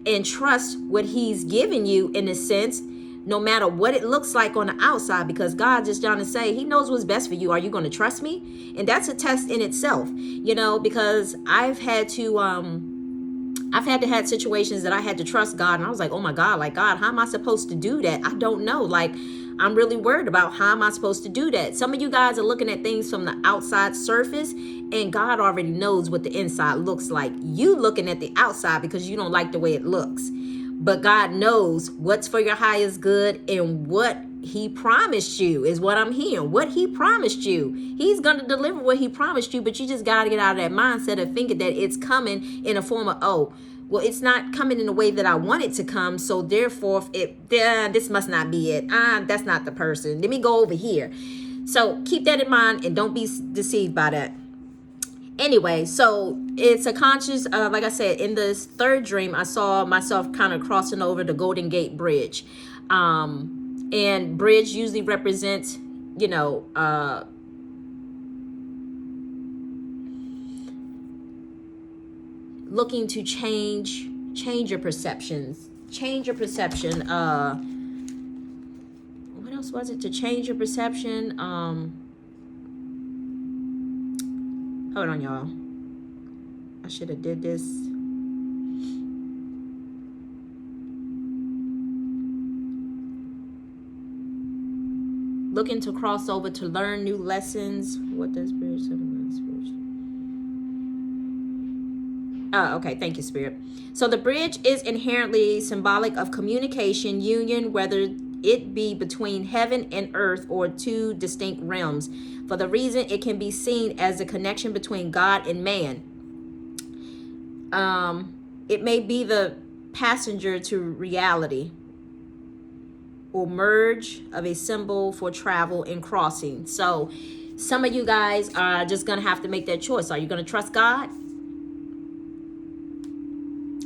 and trust what he's giving you in a sense, no matter what it looks like on the outside? Because God just trying to say he knows what's best for you. Are you going to trust me? And that's a test in itself, because I've had to have situations that I had to trust God, and I was like, oh my God, like, God, how am I supposed to do that? I don't know. Like, I'm really worried about how am I supposed to do that. Some of you guys are looking at things from the outside surface, and God already knows what the inside looks like. You looking at the outside because you don't like the way it looks. But God knows what's for your highest good, and what he promised you is what I'm hearing. What he promised you, he's going to deliver what he promised you. But you just got to get out of that mindset of thinking that it's coming in a form of, oh, well, it's not coming in the way that I want it to come. So therefore, this must not be it. That's not the person. Let me go over here. So keep that in mind and don't be deceived by that. Anyway, so it's a conscious, like I said, in this third dream, I saw myself kind of crossing over the Golden Gate Bridge. And bridge usually represents, looking to change your perceptions, change your perception. What else was it? To change your perception. Hold on, y'all. I should have did this. Looking to cross over to learn new lessons. What does Spirit say? Okay, thank you, Spirit. So the bridge is inherently symbolic of communication, union, whether it be between heaven and earth or two distinct realms. For the reason it can be seen as a connection between God and man. It may be the passenger to reality, or merge of a symbol for travel and crossing. So some of you guys are just going to have to make that choice. Are you going to trust God?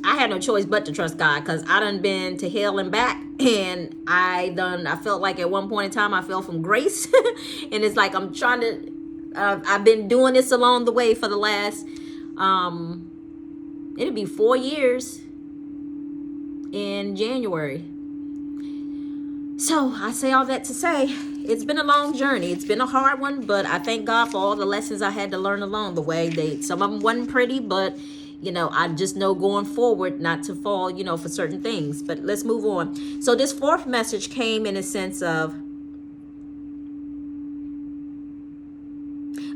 I had no choice but to trust God, because I done been to hell and back, and I felt like at one point in time I fell from grace. And it's like I'm trying to I've been doing this along the way for the last it'll be 4 years in January. So I say all that to say it's been a long journey. It's been a hard one, but I thank God for all the lessons I had to learn along the way. Some of them wasn't pretty, but I just know going forward not to fall, for certain things. But let's move on. So this fourth message came in a sense of,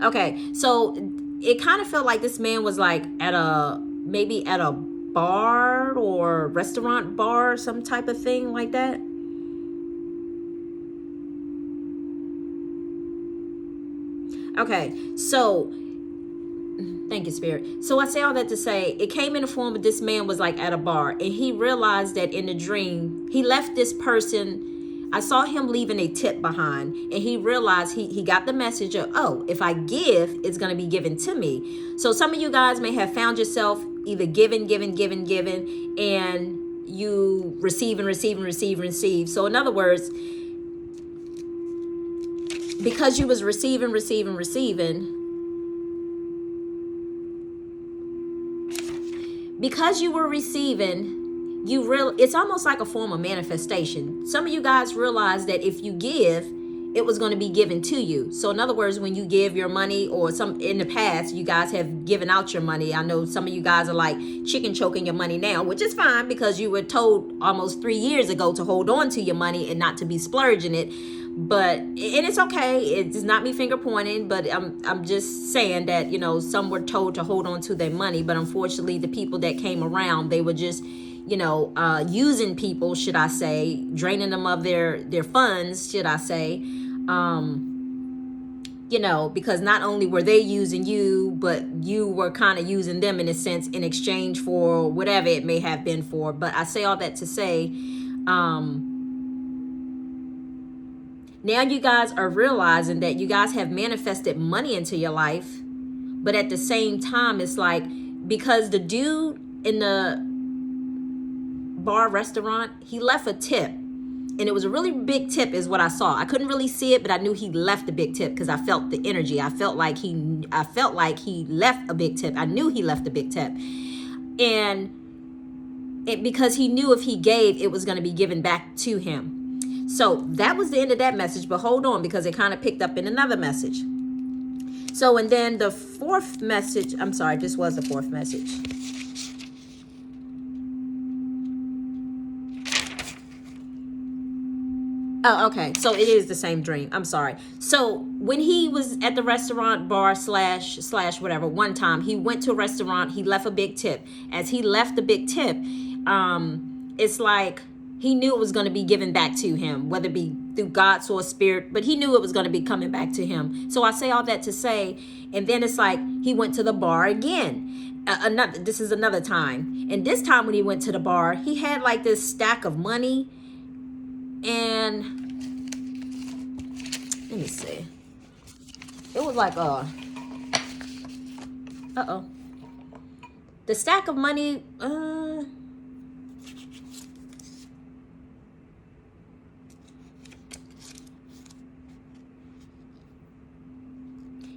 okay, so it kind of felt like this man was like maybe at a bar or restaurant bar, some type of thing like that. Okay, so thank you, Spirit. So I say all that to say, it came in the form of this man was like at a bar, and he realized that in the dream, he left this person. I saw him leaving a tip behind, and he realized he got the message of, oh, if I give, it's going to be given to me. So some of you guys may have found yourself either giving, and you receive and receive and receive and receive. So in other words, because you was receiving, because you were receiving, it's almost like a form of manifestation. Some of you guys realize that if you give, it was going to be given to you. So in other words, when you give your money, or some in the past, you guys have given out your money. I know some of you guys are like chicken choking your money now, which is fine because you were told almost 3 years ago to hold on to your money and not to be splurging it. But, and it's okay. It's not me finger pointing, but I'm just saying that, you know, some were told to hold on to their money, but unfortunately the people that came around, they were just, you know, using people, should I say, draining them of their funds, should I say, you know, because not only were they using you, but you were kind of using them in a sense in exchange for whatever it may have been for. But I say all that to say, now you guys are realizing that you guys have manifested money into your life. But at the same time, it's like, because the dude in the bar restaurant, he left a tip. And it was a really big tip is what I saw. I couldn't really see it, but I knew he left a big tip because I felt the energy. I felt like he left a big tip. I knew he left a big tip. And because he knew if he gave, it was going to be given back to him. So that was the end of that message, but hold on, because it kind of picked up in another message. So, and then the fourth message, I'm sorry, this was the fourth message. Oh, okay. So it is the same dream. I'm sorry. So when he was at the restaurant bar slash whatever, one time he went to a restaurant, he left a big tip. As he left the big tip, it's like, he knew it was going to be given back to him, whether it be through God's or spirit, but he knew it was going to be coming back to him. So I say all that to say, and then it's like he went to the bar again. This is another time. And this time when he went to the bar, he had like this stack of money. And let me see. It was like, the stack of money,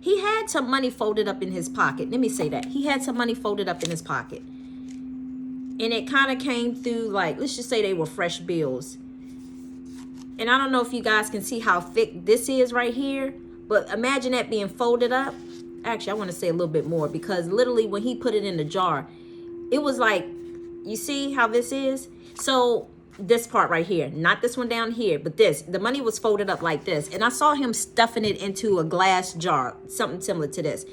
he had some money folded up in his pocket. Let me say that. He had some money folded up in his pocket. And it kind of came through, like, let's just say they were fresh bills. And I don't know if you guys can see how thick this is right here. But imagine that being folded up. Actually, I want to say a little bit more. Because literally when he put it in the jar, it was like, you see how this is? So this part right here, not this one down here, but this, the money was folded up like this. And I saw him stuffing it into a glass jar, something similar to this.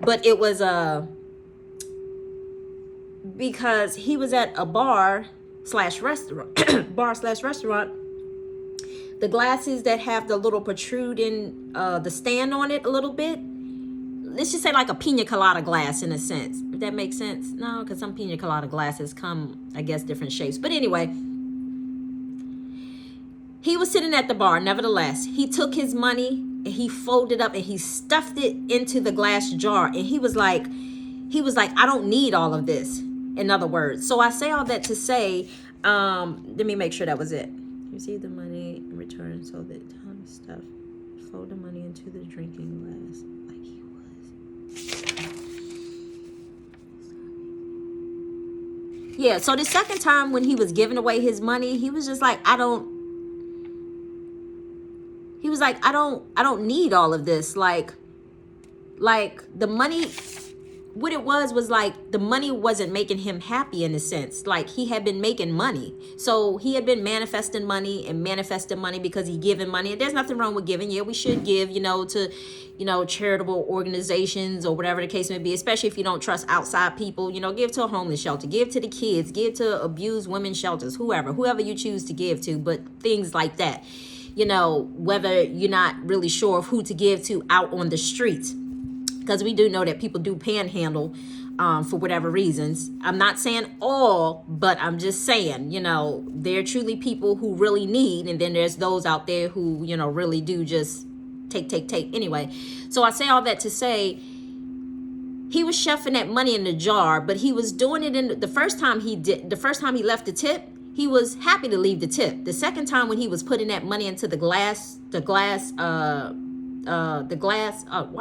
But it was because he was at a bar slash restaurant, the glasses that have the little protruding, the stand on it a little bit. Let's just say like a pina colada glass in a sense. If that makes sense. No, because some pina colada glasses come, I guess, different shapes. But anyway, he was sitting at the bar. Nevertheless, he took his money and he folded up and he stuffed it into the glass jar. And he was like, I don't need all of this. In other words. So I say all that to say, let me make sure that was it. Receive the money in return, so that ton of stuff. Fold the money into the drinking glass like he was. Yeah, so the second time when he was giving away his money, he was just like, I don't need all of this. Like the money, what it was like the money wasn't making him happy in a sense. Like he had been making money. So he had been manifesting money because he giving money. And there's nothing wrong with giving. Yeah, we should give, to, charitable organizations or whatever the case may be, especially if you don't trust outside people, give to a homeless shelter, give to the kids, give to abused women's shelters, whoever you choose to give to, but things like that. whether you're not really sure of who to give to out on the streets. Because we do know that people do panhandle for whatever reasons. I'm not saying all, but I'm just saying, there are truly people who really need, and then there's those out there who, really do just take. Anyway, so I say all that to say, he was shoving that money in the jar, but he was doing it the first time he left the tip, he was happy to leave the tip. The second time when he was putting that money into the glass, why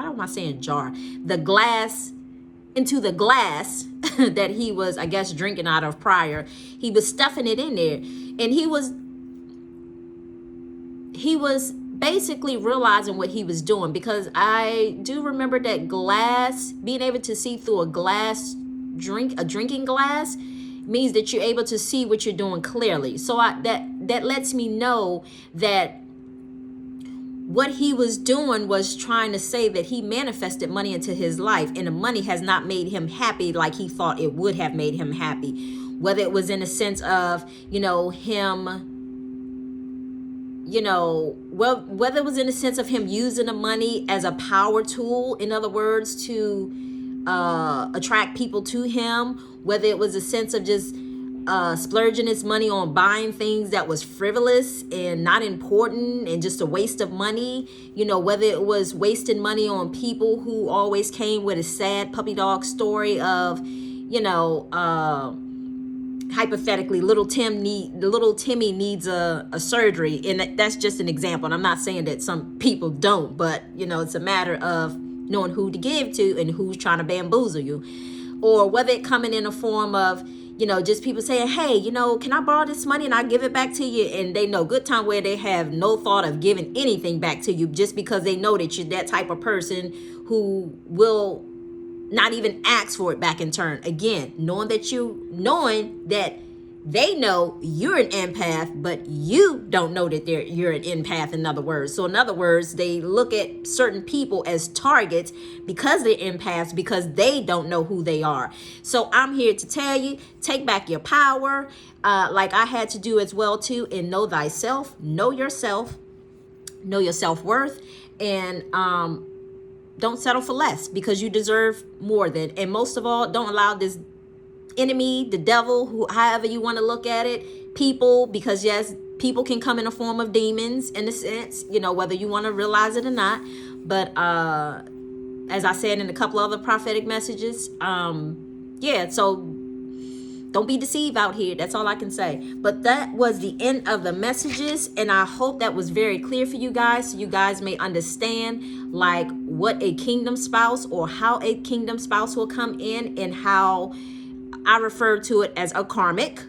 am I saying jar? Into the glass that he was, I guess, drinking out of prior. He was stuffing it in there, and he was basically realizing what he was doing, because I do remember that glass, being able to see through a drinking glass means that you're able to see what you're doing clearly. So that lets me know that what he was doing was trying to say that he manifested money into his life, and the money has not made him happy like he thought it would have made him happy. Whether it was in a sense of, whether it was in a sense of him using the money as a power tool, in other words, to attract people to him, whether it was a sense of just splurging his money on buying things that was frivolous and not important and just a waste of money, whether it was wasting money on people who always came with a sad puppy dog story of, hypothetically, little Timmy needs a surgery, and that's just an example. And I'm not saying that some people don't, but it's a matter of knowing who to give to and who's trying to bamboozle you. Or whether it coming in a form of, just people saying, hey, can I borrow this money and I'll give it back to you? And they know good time where they have no thought of giving anything back to you, just because they know that you're that type of person who will not even ask for it back in turn. Again, knowing that they know you're an empath, but you don't know that you're an empath, in other words. So in other words, they look at certain people as targets because they're empaths, because they don't know who they are. So I'm here to tell you, take back your power, like I had to do as well too, and know thyself, know yourself, know your self-worth, and don't settle for less, because you deserve more than, and most of all, don't allow this enemy, the devil, however you want to look at it, people, because yes, people can come in a form of demons in a sense, whether you want to realize it or not. But as I said in a couple other prophetic messages, so don't be deceived out here. That's all I can say. But that was the end of the messages, and I hope that was very clear for you guys, so you guys may understand like what a kingdom spouse, or how a kingdom spouse will come in, and how I refer to it as a karmic,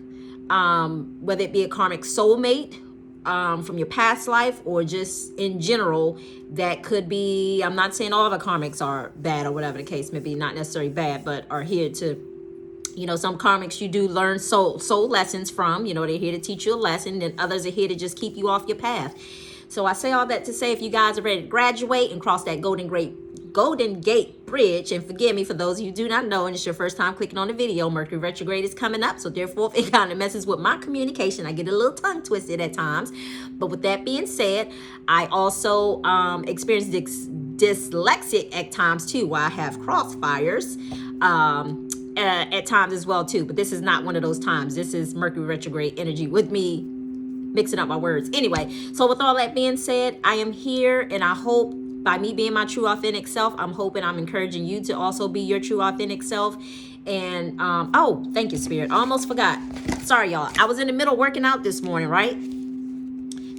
whether it be a karmic soulmate from your past life, or just in general. That could be, I'm not saying all the karmics are bad or whatever the case may be, not necessarily bad, but are here to, some karmics you do learn soul lessons from, they're here to teach you a lesson, and others are here to just keep you off your path. So I say all that to say, if you guys are ready to graduate and cross that Golden Gate Bridge, and forgive me for those of you who do not know and it's your first time clicking on the video, Mercury retrograde is coming up, so therefore if it kind of messes with my communication, I get a little tongue twisted at times. But with that being said, I also experience dyslexic at times too, while I have crossfires at times as well too. But this is not one of those times. This is Mercury retrograde energy with me mixing up my words. Anyway, so with all that being said, I am here, and I hope by me being my true authentic self, I'm encouraging you to also be your true authentic self. And thank you, Spirit. I almost forgot. Sorry, y'all. I was in the middle working out this morning, right?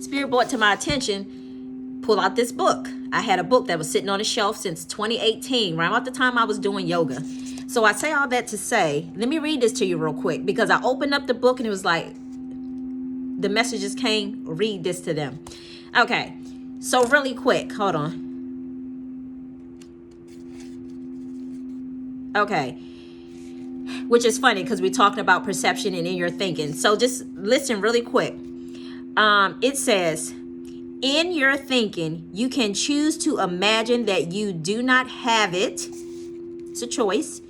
Spirit brought to my attention, pull out this book. I had a book that was sitting on a shelf since 2018, right about the time I was doing yoga. So I say all that to say, let me read this to you real quick, because I opened up the book and it was like, the messages came, read this to them. Okay, so really quick, hold on. Okay, which is funny because we're talking about perception and in your thinking. So just listen really quick. It says, in your thinking, you can choose to imagine that you do not have it. It's a choice,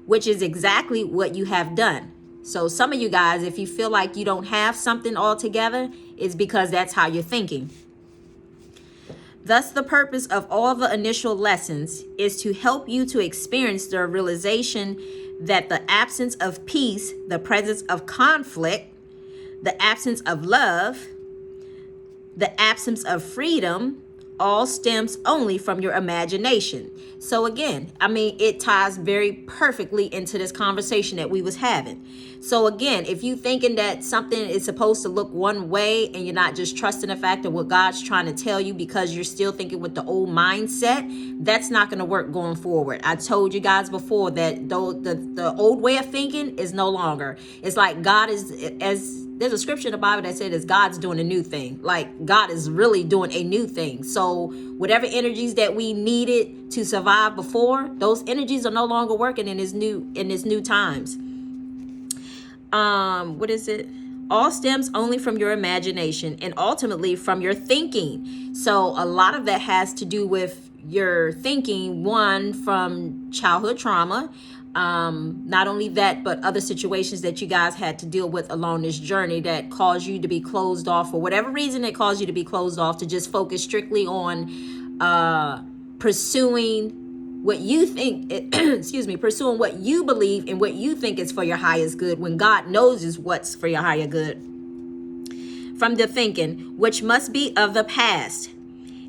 which is exactly what you have done. So some of you guys, if you feel like you don't have something altogether, it's because that's how you're thinking. Thus, the purpose of all the initial lessons is to help you to experience the realization that the absence of peace, the presence of conflict, the absence of love, the absence of freedom, all stems only from your imagination. So again, I mean, it ties very perfectly into this conversation that we was having. So again, if you thinking that something is supposed to look one way and you're not just trusting the fact of what God's trying to tell you because you're still thinking with the old mindset, that's not going to work going forward. I told you guys before that though the old way of thinking is no longer. It's like God is, as there's a scripture in the Bible that says God's doing a new thing. Like God is really doing a new thing. So whatever energies that we needed to survive before, those energies are no longer working in this new times. What is it? All stems only from your imagination and ultimately from your thinking. So a lot of that has to do with your thinking, one, from childhood trauma. Not only that, but other situations that you guys had to deal with along this journey that caused you to be closed off, for whatever reason it caused you to be closed off, to just focus strictly on pursuing what you think, pursuing what you believe and what you think is for your highest good, when God knows is what's for your higher good. From the thinking, which must be of the past,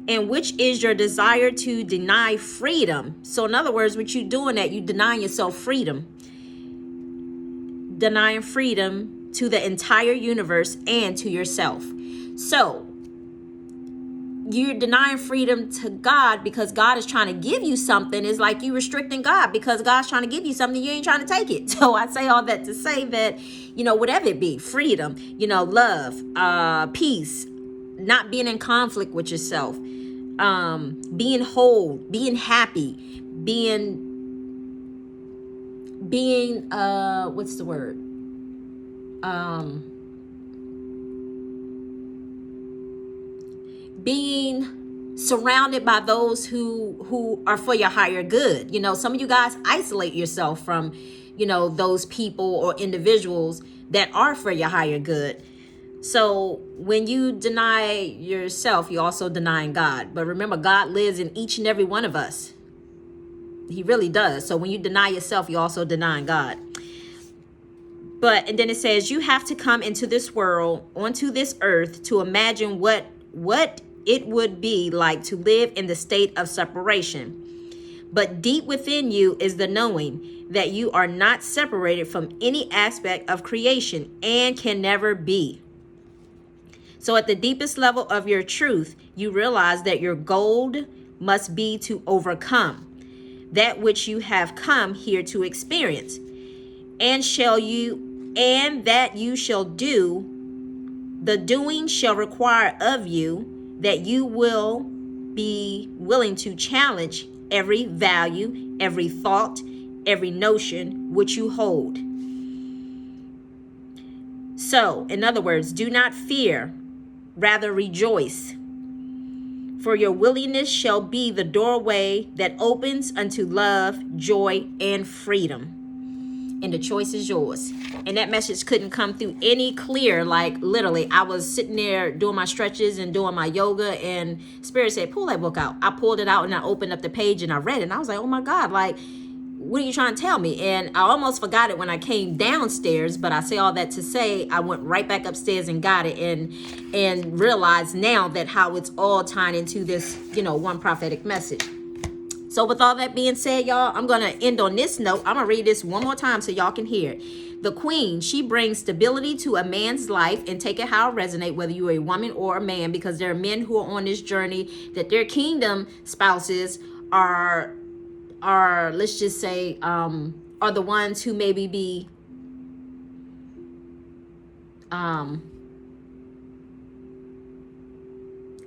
and which is your desire to deny freedom. So in other words, what you doing that, you denying yourself freedom. Denying freedom to the entire universe and to yourself. So you're denying freedom to God because God is trying to give you something. It's like you restricting God because God's trying to give you something, you ain't trying to take it. So I say all that to say that, whatever it be, freedom, love, peace, not being in conflict with yourself, being whole, being happy, being what's the word? Being surrounded by those who are for your higher good. Some of you guys isolate yourself from, those people or individuals that are for your higher good. So when you deny yourself, you're also denying God. But remember, God lives in each and every one of us. He really does. So when you deny yourself, you're also denying God. And then it says, you have to come into this world, onto this earth, to imagine what it would be like to live in the state of separation. But deep within you is the knowing that you are not separated from any aspect of creation and can never be. So at the deepest level of your truth, you realize that your goal must be to overcome that which you have come here to experience, and that you shall do. The doing shall require of you that you will be willing to challenge every value, every thought, every notion which you hold. So, in other words, do not fear, rather rejoice. For your willingness shall be the doorway that opens unto love, joy, and freedom. And the choice is yours. And that message couldn't come through any clearer. Like literally, I was sitting there doing my stretches and doing my yoga, and Spirit said, pull that book out. I pulled it out and I opened up the page and I read it. And I was like, oh my God, like, what are you trying to tell me? And I almost forgot it when I came downstairs, but I say all that to say I went right back upstairs and got it and realized now that how it's all tying into this, one prophetic message. So with all that being said, y'all, I'm going to end on this note. I'm going to read this one more time so y'all can hear it. The queen, she brings stability to a man's life, and take it how it resonate, whether you're a woman or a man, because there are men who are on this journey that their kingdom spouses are let's just say, are the ones who maybe be,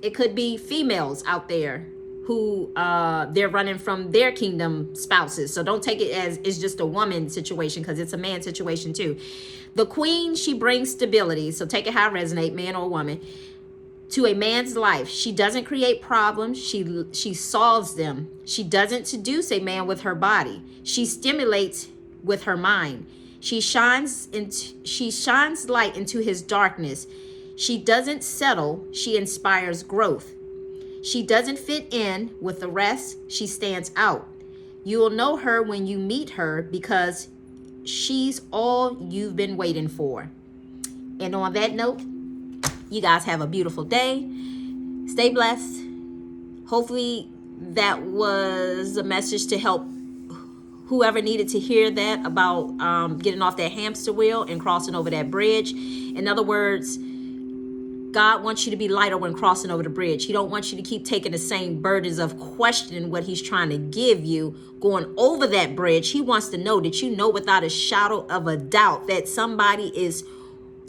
it could be females out there who they're running from their kingdom spouses. So don't take it as it's just a woman situation, because it's a man situation too. The queen, she brings stability. So take it how it resonate, man or woman, to a man's life. She doesn't create problems. She solves them. She doesn't seduce a man with her body. She stimulates with her mind. She shines light into his darkness. She doesn't settle. She inspires growth. She doesn't fit in with the rest. She stands out. You will know her when you meet her because she's all you've been waiting for. And on that note, you guys have a beautiful day. Stay blessed. Hopefully that was a message to help whoever needed to hear that about getting off that hamster wheel and crossing over that bridge. In other words, God wants you to be lighter when crossing over the bridge. He don't want you to keep taking the same burdens of questioning what he's trying to give you going over that bridge. He wants to know that you know without a shadow of a doubt that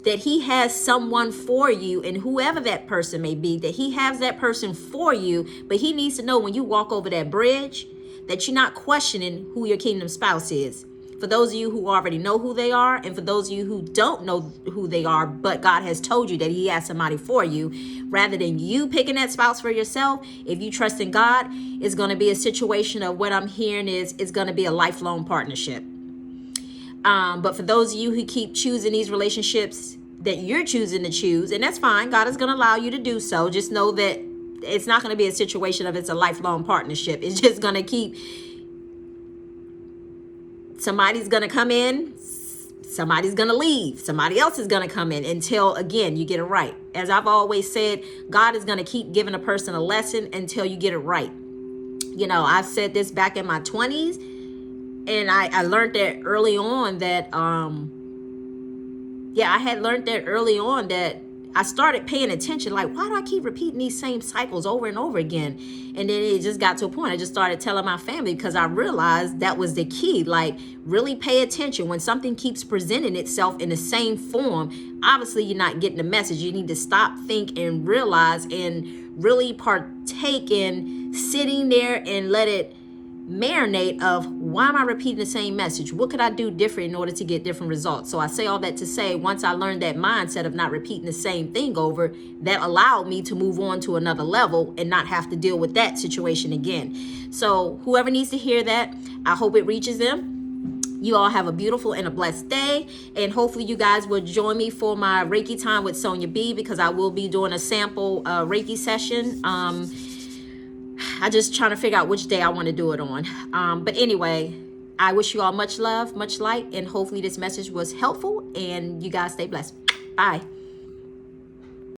that he has someone for you, and whoever that person may be, that he has that person for you. But he needs to know when you walk over that bridge that you're not questioning who your kingdom spouse is. For those of you who already know who they are, and for those of you who don't know who they are, but God has told you that he has somebody for you, rather than you picking that spouse for yourself, if you trust in God, it's going to be a situation of what I'm hearing is it's going to be a lifelong partnership. But for those of you who keep choosing these relationships that you're choosing to choose, and that's fine, God is going to allow you to do so. Just know that it's not going to be a situation of it's a lifelong partnership. It's just going to keep, somebody's going to come in, somebody's going to leave, somebody else is going to come in until, again, you get it right. As I've always said, God is going to keep giving a person a lesson until you get it right. You know, I've said this back in my 20s, and I learned that early on that, I had learned that early on that I started paying attention, like, why do I keep repeating these same cycles over and over again? And then it just got to a point, I just started telling my family, because I realized that was the key. Like, really pay attention. When something keeps presenting itself in the same form, obviously you're not getting the message. You need to stop, think, and realize, and really partake in sitting there and let it marinate of, why am I repeating the same message? What could I do different in order to get different results? So I say all that to say, once I learned that mindset of not repeating the same thing over, that allowed me to move on to another level and not have to deal with that situation again. So whoever needs to hear that, I hope it reaches them. You all have a beautiful and a blessed day, and hopefully you guys will join me for my Reiki time with Sonia B, because I will be doing a sample Reiki session. I just trying to figure out which day I want to do it on. But anyway, I wish you all much love, much light, and hopefully this message was helpful, and you guys stay blessed. Bye.